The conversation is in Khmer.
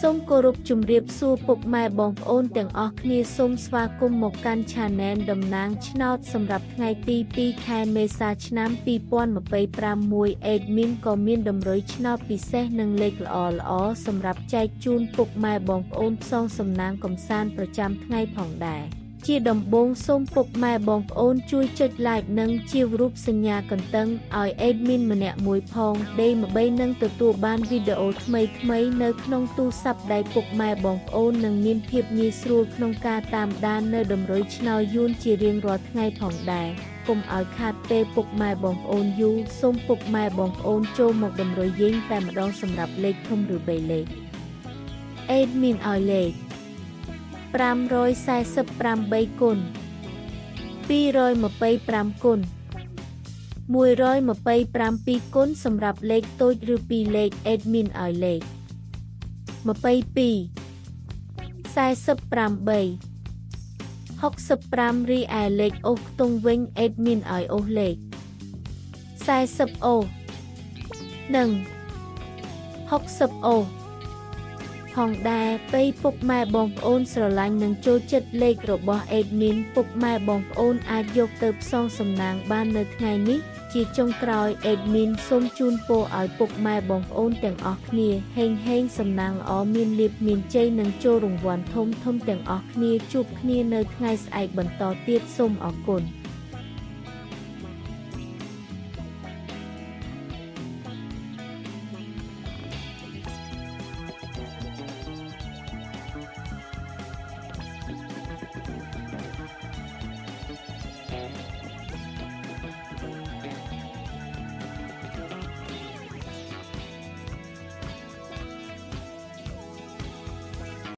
សូមគោរពជម្រាបសួរពុកម៉ែបងប្អូនទាំងអស់គ្នាសូមស្វាគមន៍មកកាន់ Channel តំណាងឆ្នោតសម្រាប់ថ្ងៃទី 2 ខែមេសាឆ្នាំ 2025 Admin ក៏មានតម្រុយឆ្នោតពិសេសនិងលេខល្អៗសម្រាប់ចែកជូនពុកម៉ែបងប្អូនផ្សងសំណាងកម្សាន្តប្រចាំថ្ងៃផងដែរជាដំបូងសូមពុកម៉ែបងប្អូនជួយចុច Like និងជារូបសញ្ញាកន្តឹងឲ្យ Admin ម្នាក់មួយផងដើម្បីនឹងទទួលបានវីដេអូថ្មីៗនៅក្នុងទូរស័ព្ទដៃពុកម៉ែបងប្អូននិងមានភាពងាយស្រួលក្នុងការតាមដាននៅតម្រុយឆ្នោតយួនជារៀងរាល់ថ្ងៃផងដែរកុំឲ្យខាតពេលពុកម៉ែបងប្អូនយូរសូមពុកម៉ែបងប្អូនចូលមកតម្រុយយើងតែម្ដងសម្រាប់លេខធំឬ3លេខ Admin ឲ្យលេខ548គុណ225គុណ127គុណសម្រាប់លេខតូចឬ2លេខ Admin ឲ្យលេខ22 48 65រីឯលេខអូសខ្ទង់វិញ Admin ឲ្យអូសលេខ40អូសនិង60អូសផងដែរពេលពុកម៉ែបងប្អូនស្រឡាញ់និងចូលចិត្តលេខរបស់ Admin ពុកម៉ែបងប្អូនអាចយកទៅផ្សងសំណាងបាននៅថ្ងៃនេះជាចុងក្រោយ Admin សូមជូនពរឲ្យពុកម៉ែបងប្អូនទាំងអស់គ្នាហេងសំណាងល្អមានលាភមានជ័យនិងចូលរង្វាន់ធំទាំងអស់គ្នាជួបគ្នានៅថ្ងៃស្អែកបន្តទៀតសូមអរគុណ